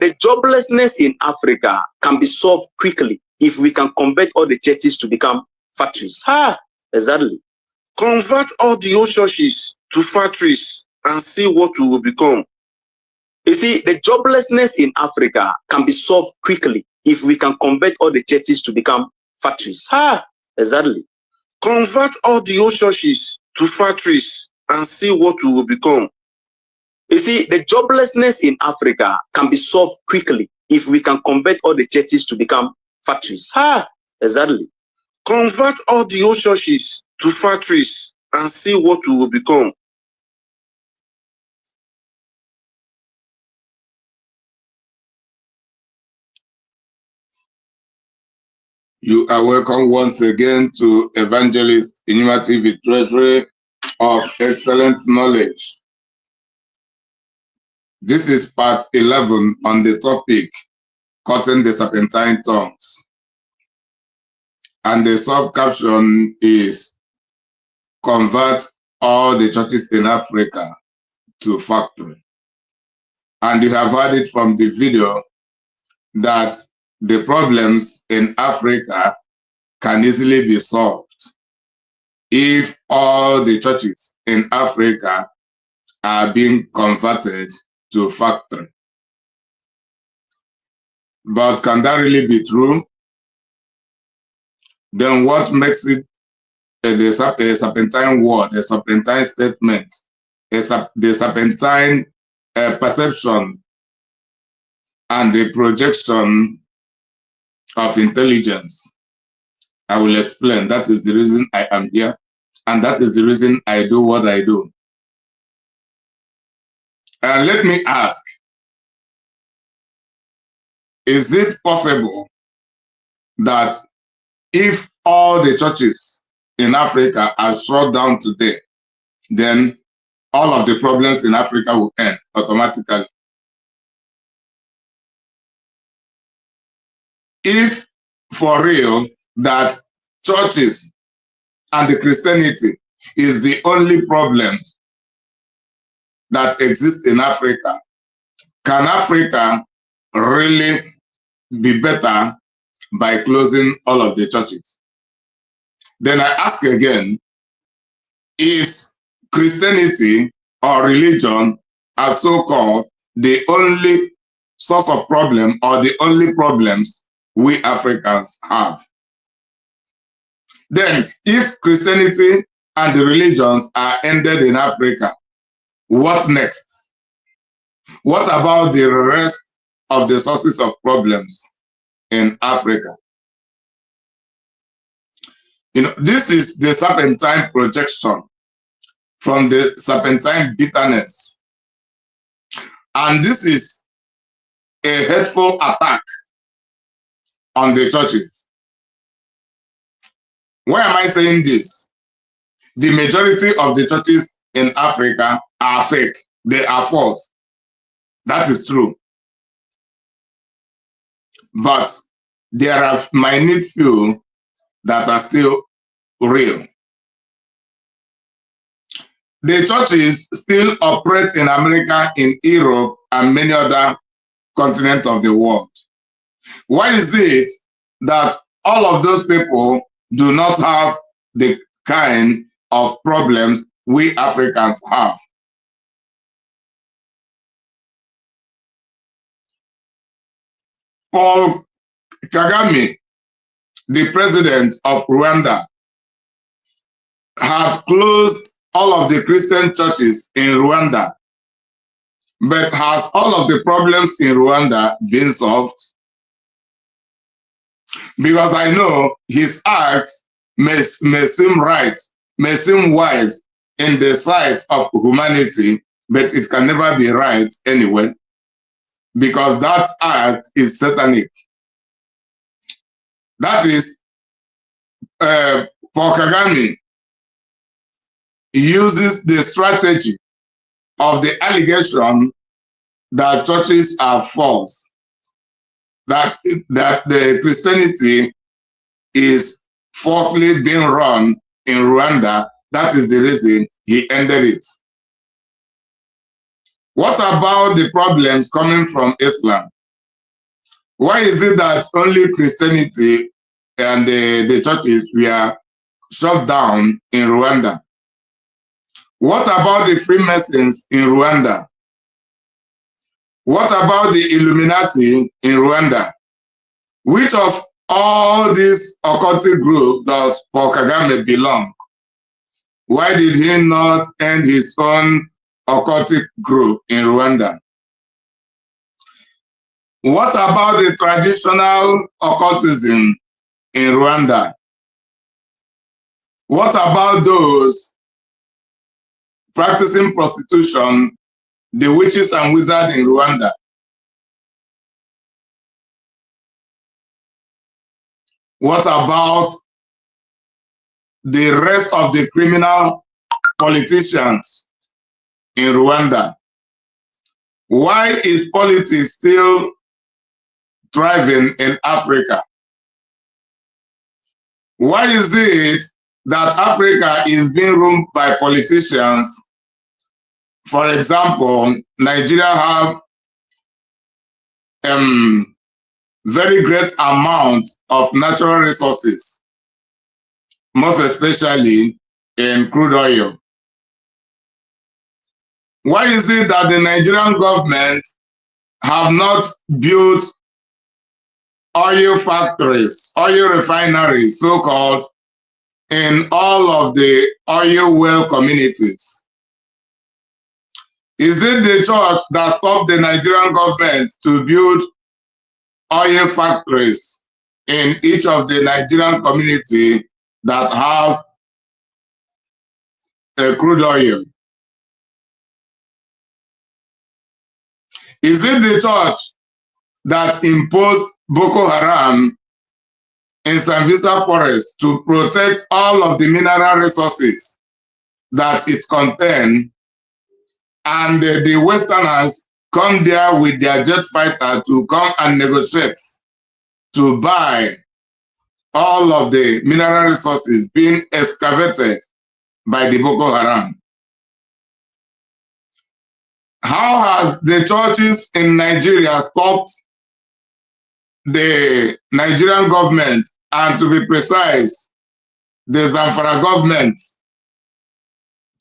the joblessness in Africa can be solved quickly if we can convert all the churches to become factories. Exactly. Convert all the old churches to factories and see what we will become. You see, the joblessness in Africa can be solved quickly if we can convert all the churches to become factories. Exactly. Convert all the old churches to factories and see what we will become. You see, the joblessness in Africa can be solved quickly if we can convert all the churches to become factories. Exactly. Convert all the old churches to factories and see what we will become. You are welcome once again to Evangelist Inyuma TV, Treasury of Excellent Knowledge. This is part 11 on the topic, Cutting the Serpentine Tongues. And the sub-caption is, Convert all the churches in Africa to factory. And you have heard it from the video that the problems in Africa can easily be solved if all the churches in Africa are being converted to factory. But can that really be true? Then what makes it a serpentine word, a serpentine statement, the serpentine perception and the projection of intelligence? I will explain. That is the reason I am here, and that is the reason I do what I do. And let me ask, is it possible that if all the churches in Africa are shut down today, then all of the problems in Africa will end automatically? If for real that churches and the Christianity is the only problem that exists in Africa, can Africa really be better by closing all of the churches? Then I ask again, is Christianity or religion as so-called the only source of problem or the only problems we Africans have? Then, if Christianity and the religions are ended in Africa, what next? What about the rest of the sources of problems in Africa? You know, this is the serpentine projection from the serpentine bitterness. And this is a hateful attack on the churches. Why am I saying this? The majority of the churches in Africa are fake. They are false. That is true. But there are minute few that are still real. The churches still operate in America, in Europe, and many other continents of the world. Why is it that all of those people do not have the kind of problems we Africans have? Paul Kagame, the president of Rwanda, had closed all of the Christian churches in Rwanda. But has all of the problems in Rwanda been solved? Because I know his act may seem right, may seem wise in the sight of humanity, but it can never be right anyway, because that act is satanic. That is, Paul Kagame uses the strategy of the allegation that churches are false, that the Christianity is falsely being run in Rwanda. That is the reason he ended it. What about the problems coming from Islam? Why is it that only Christianity and the churches were shut down in Rwanda? What about the Freemasons in Rwanda? What about the Illuminati in Rwanda? Which of all these occultic groups does Paul Kagame belong? Why did he not end his own occultic group in Rwanda? What about the traditional occultism in Rwanda? What about those practicing prostitution, the witches and wizards in Rwanda? What about the rest of the criminal politicians in Rwanda? Why is politics still thriving in Africa? Why is it that Africa is being ruled by politicians? For example, Nigeria have very great amount of natural resources, most especially in crude oil. Why is it that the Nigerian government have not built oil factories, oil refineries, so-called, in all of the oil well communities? Is it the church that stopped the Nigerian government to build oil factories in each of the Nigerian community that have crude oil? Is it the church that imposed Boko Haram in Sambisa Forest to protect all of the mineral resources that it contains, and the Westerners come there with their jet fighter to come and negotiate to buy all of the mineral resources being excavated by the Boko Haram? How has the churches in Nigeria stopped the Nigerian government, and to be precise, the Zamfara government,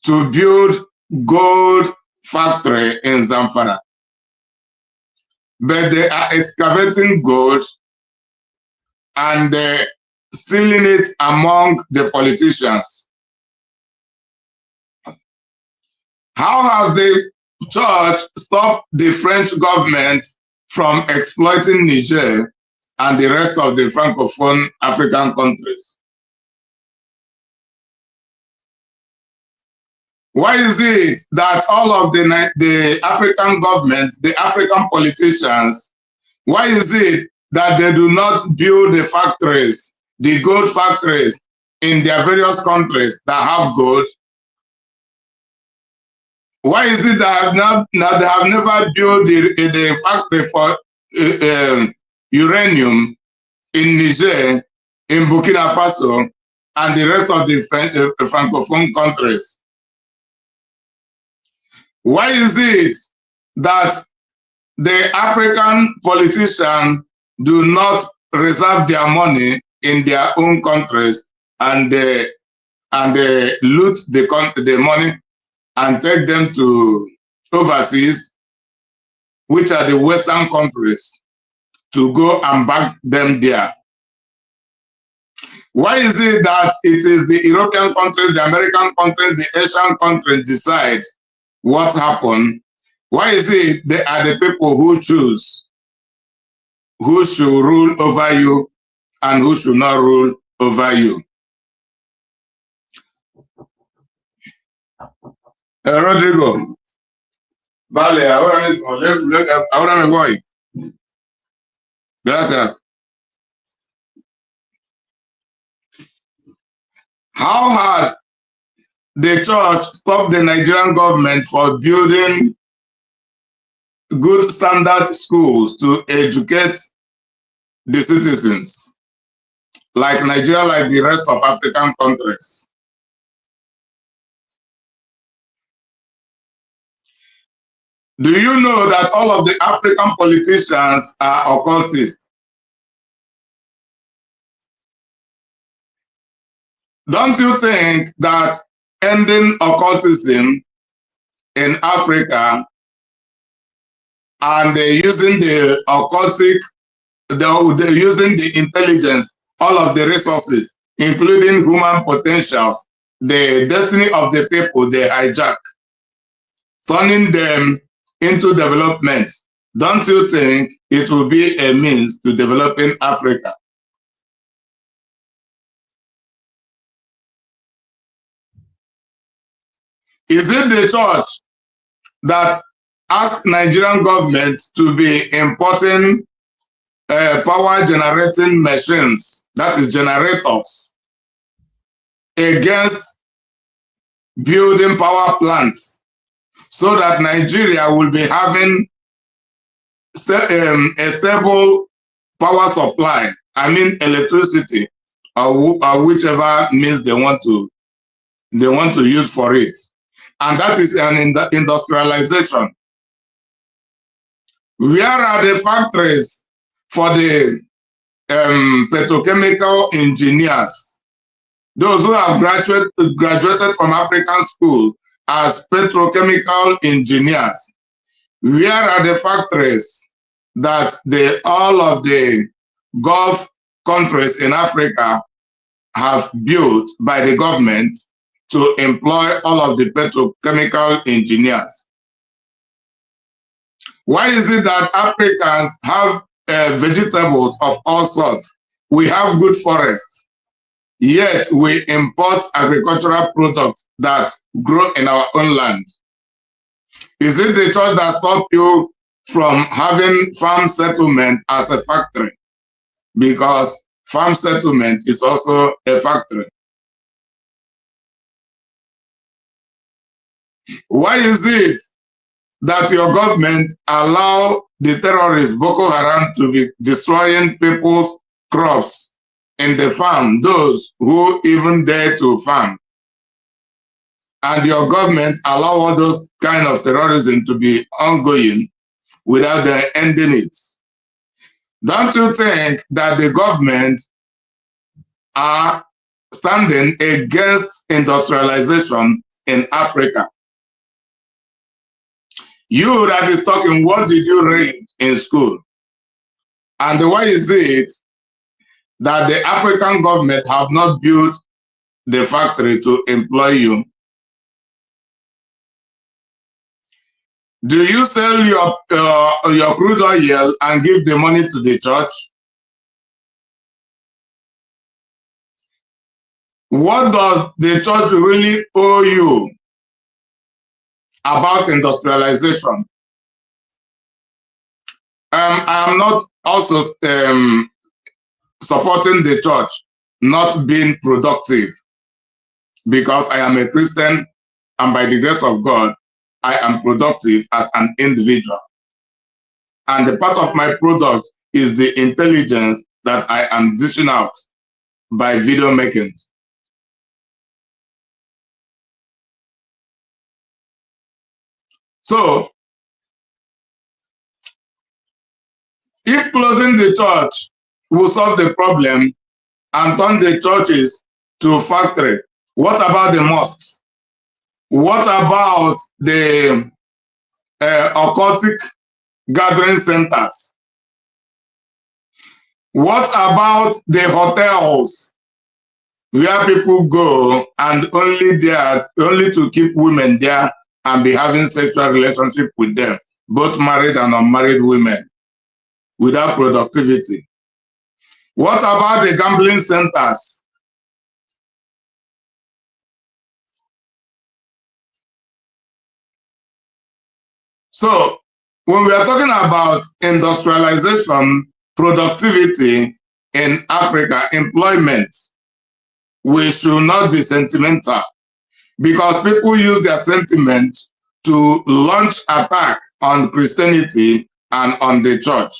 to build gold factory in Zamfara? But they are excavating gold and stealing it among the politicians. How has the church stopped the French government from exploiting Niger and the rest of the Francophone African countries? Why is it that all of the African government, the African politicians, why is it that they do not build the factories, the gold factories in their various countries that have gold? Why is it that they have never built the factory for uranium in Niger, in Burkina Faso, and the rest of the Francophone countries? Why is it that the African politicians do not reserve their money in their own countries and they loot the money and take them to overseas, which are the Western countries, to go and back them there? Why is it that it is the European countries, the American countries, the Asian countries decide what happened? Why is it they are the people who choose who should rule over you and who should not rule over you? Rodrigo, vale, ahora me voy. Gracias. How had the church stopped the Nigerian government for building good standard schools to educate the citizens, like Nigeria, like the rest of African countries? Do you know that all of the African politicians are occultists? Don't you think that ending occultism in Africa and using the occultic, using the intelligence, all of the resources, including human potentials, the destiny of the people they hijack, turning them into development, don't you think it will be a means to developing Africa? Is it the church that asked Nigerian government to be importing power generating machines, that is generators, against building power plants, so that Nigeria will be having a stable power supply, I mean electricity, or whichever means they want to use for it. And that is an industrialization. Where are the factories for the petrochemical engineers, those who have graduated from African school as petrochemical engineers? Where are the factories that all of the Gulf countries in Africa have built by the government to employ all of the petrochemical engineers? Why is it that Africans have vegetables of all sorts? We have good forests, yet we import agricultural products that grow in our own land. Is it the church that stopped you from having farm settlement as a factory? Because farm settlement is also a factory. Why is it that your government allow the terrorists Boko Haram to be destroying people's crops in the farm, those who even dare to farm? And your government allow all those kind of terrorism to be ongoing without them ending it? Don't you think that the government are standing against industrialization in Africa? You that is talking, what did you read in school? And why is it that the African government have not built the factory to employ you? Do you sell your crude oil and give the money to the church? What does the church really owe you about industrialization? I am not also supporting the church not being productive, because I am a Christian, and by the grace of God, I am productive as an individual. And the part of my product is the intelligence that I am dishing out by video making. So, if closing the church will solve the problem and turn the churches to factory, what about the mosques? What about the occultic gathering centers? What about the hotels where people go and only to keep women there and be having sexual relationship with them, both married and unmarried women, without productivity? What about the gambling centers? So when we are talking about industrialization, productivity in Africa, employment, we should not be sentimental, because people use their sentiment to launch attack on Christianity and on the church.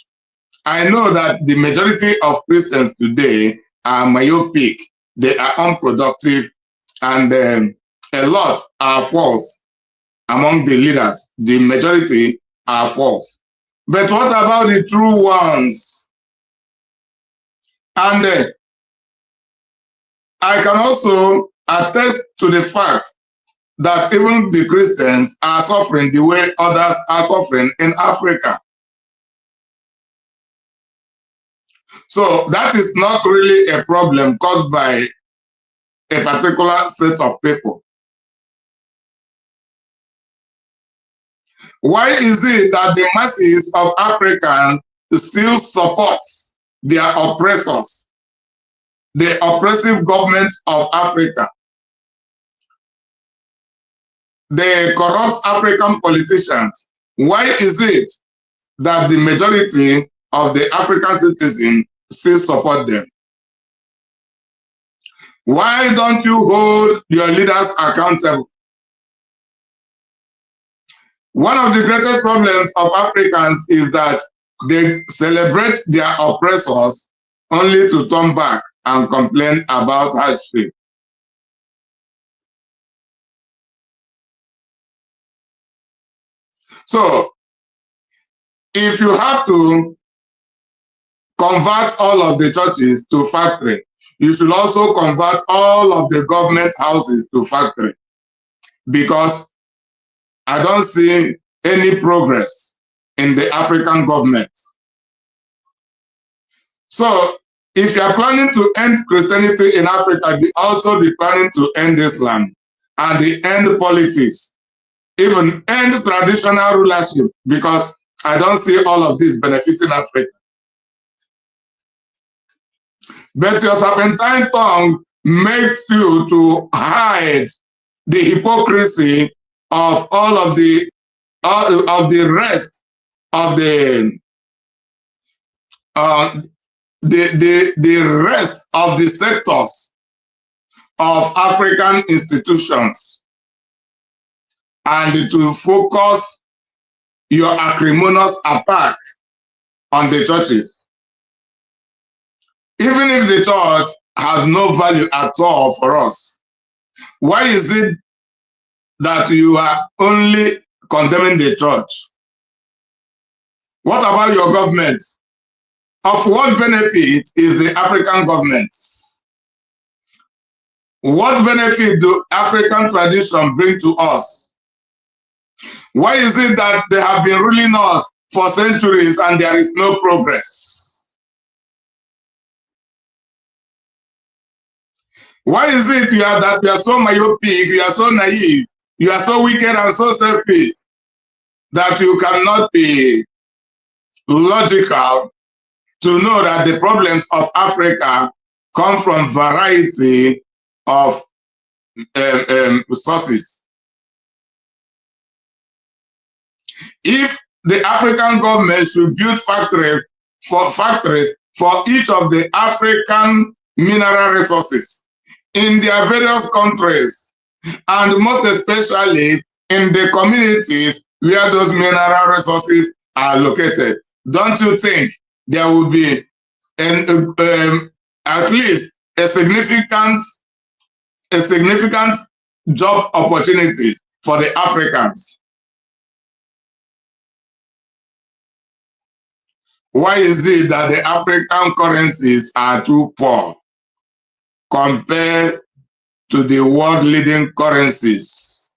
I know that the majority of Christians today are myopic, they are unproductive, and a lot are false among the leaders. The majority are false. But what about the true ones? And I can also attest to the fact that even the Christians are suffering the way others are suffering in Africa. So that is not really a problem caused by a particular set of people. Why is it that the masses of Africans still support their oppressors, the oppressive governments of Africa, the corrupt African politicians? Why is it that the majority of the African citizens still support them? Why don't you hold your leaders accountable? One of the greatest problems of Africans is that they celebrate their oppressors only to turn back and complain about hardship. So, if you have to convert all of the churches to factory, you should also convert all of the government houses to factory, because I don't see any progress in the African government. So if you are planning to end Christianity in Africa, you also be planning to end Islam and the end politics, even end traditional rulership, because I don't see all of this benefiting Africa. But your serpentine tongue makes you to hide the hypocrisy of all of the rest of the rest of the sectors of African institutions, and to focus your acrimonious attack on the churches. Even if the church has no value at all for us, why is it that you are only condemning the church? What about your government? Of what benefit is the African government? What benefit do African tradition bring to us? Why is it that they have been ruling us for centuries and there is no progress? Why is it that you are so myopic, you are so naive, you are so wicked and so selfish that you cannot be logical to know that the problems of Africa come from variety of sources? If the African government should build factories for each of the African mineral resources in their various countries, and most especially in the communities where those mineral resources are located, don't you think there will be at least a significant job opportunities for the Africans? Why is it that the African currencies are too poor compared to the world leading currencies?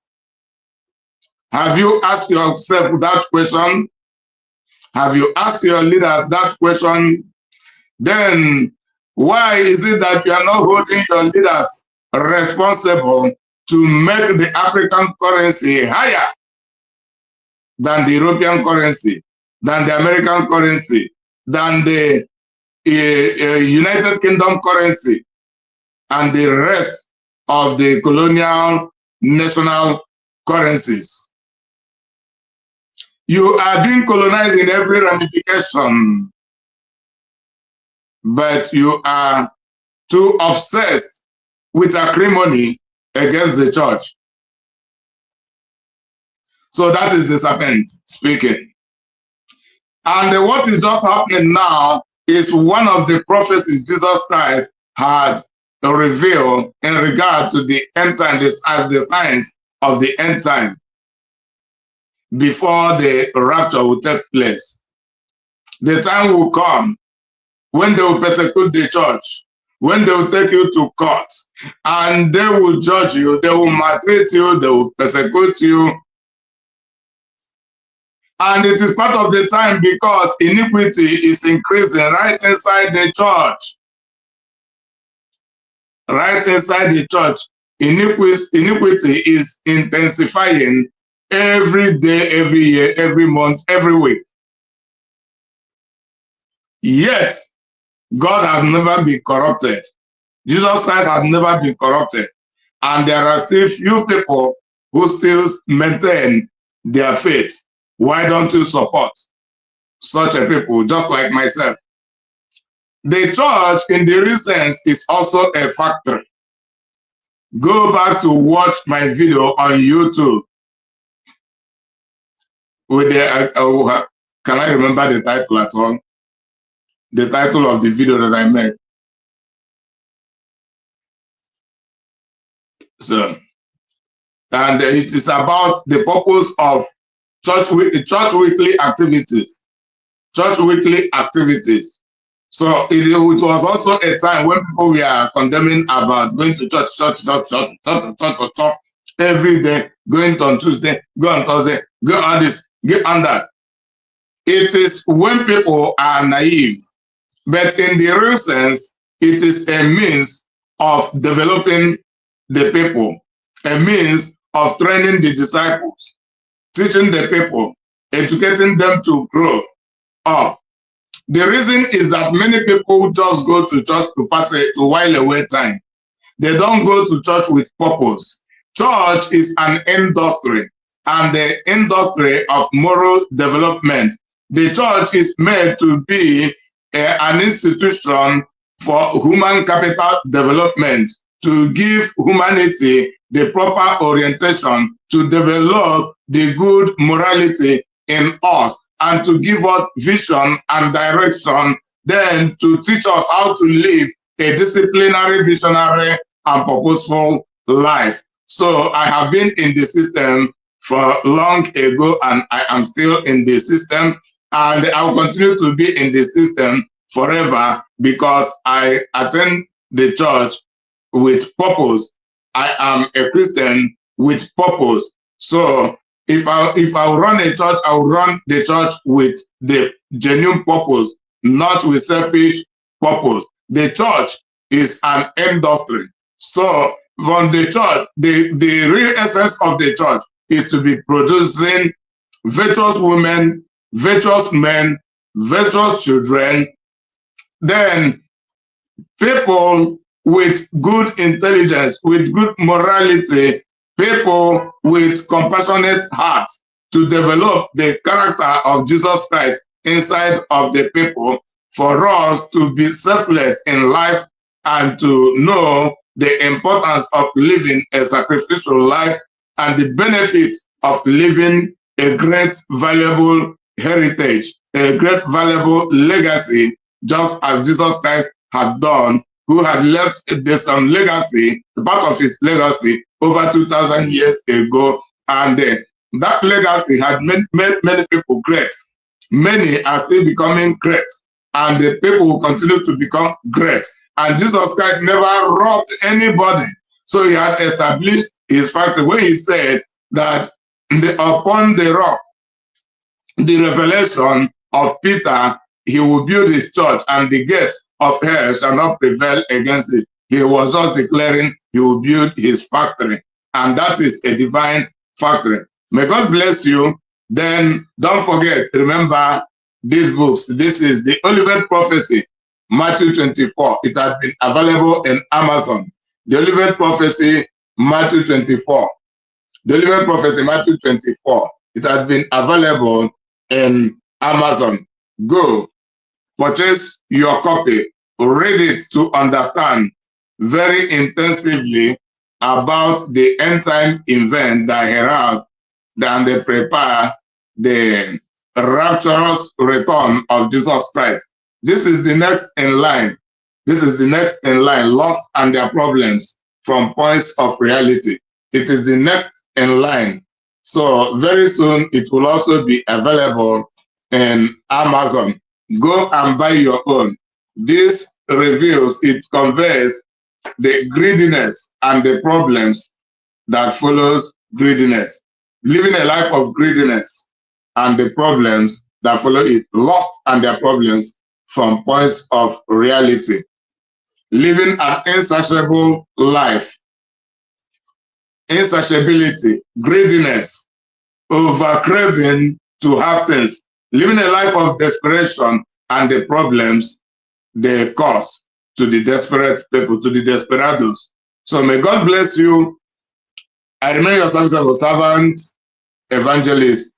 Have you asked yourself that question? Have you asked your leaders that question? Then why is it that you are not holding your leaders responsible to make the African currency higher than the European currency, than the American currency, than the United Kingdom currency, and the rest of the colonial national currencies? You are being colonized in every ramification, but you are too obsessed with acrimony against the church. So that is the serpent speaking. And what is just happening now is one of the prophecies Jesus Christ had revealed in regard to the end time, as the signs of the end time, before the rapture will take place. The time will come when they will persecute the church, when they will take you to court and they will judge you, they will maltreat you, they will persecute you. And it is part of the time because iniquity is increasing right inside the church. Right inside the church, iniquity is intensifying every day, every year, every month, every week. Yet, God has never been corrupted. Jesus Christ has never been corrupted. And there are still few people who still maintain their faith. Why don't you support such a people, just like myself? The church, in the real sense, is also a factory. Go back to watch my video on YouTube with the, can I remember the title at all? The title of the video that I made. So, and it is about the purpose of church weekly activities. Church weekly activities. So it was also a time when people were condemning about going to church every day, going on Tuesday, go on Thursday, go on this, go on that. It is when people are naive, but in the real sense, it is a means of developing the people, a means of training the disciples, teaching the people, educating them to grow up. The reason is that many people just go to church to pass it, to while away time. They don't go to church with purpose. Church is an industry, and the industry of moral development. The church is made to be an institution for human capital development, to give humanity the proper orientation, to develop the good morality in us, and to give us vision and direction, then to teach us how to live a disciplinary, visionary, and purposeful life. So I have been in the system for long ago, and I am still in the system, and I will continue to be in the system forever because I attend the church with purpose. I am a Christian with purpose. So if I run a church, I will run the church with the genuine purpose, not with selfish purpose. The church is an industry. So from the church, the real essence of the church is to be producing virtuous women, virtuous men, virtuous children, then people with good intelligence, with good morality, people with compassionate hearts, to develop the character of Jesus Christ inside of the people, for us to be selfless in life and to know the importance of living a sacrificial life and the benefits of living a great valuable heritage, a great valuable legacy, just as Jesus Christ had done, who had left some legacy, part of his legacy over 2,000 years ago, and that legacy had made many people great. Many are still becoming great, and the people will continue to become great. And Jesus Christ never robbed anybody. So he had established his factory when he said that upon the rock, the revelation of Peter, he will build his church, and the gates of hell shall not prevail against it. He was just declaring he will build his factory, and that is a divine factory. May God bless you. Then don't forget, remember these books. This is the Olivet Prophecy, Matthew 24. It has been available in Amazon. The Olivet Prophecy, Matthew 24. The Olivet Prophecy, Matthew 24. It has been available in Amazon. Go, purchase your copy, read it to understand very intensively about the end time event that heralds and they prepare the rapturous return of Jesus Christ. This is the next in line. This is the next in line, lost and their problems from points of reality. It is the next in line. So very soon it will also be available in Amazon. Go and buy your own. This reveals, it conveys the greediness and the problems that follows greediness. Living a life of greediness and the problems that follow it, lost and their problems from points of reality. Living an insatiable life, insatiability, greediness, over-craving to have things, living a life of desperation and the problems they cause to the desperate people, to the desperados. So may God bless you. I remain your service of a servant, evangelist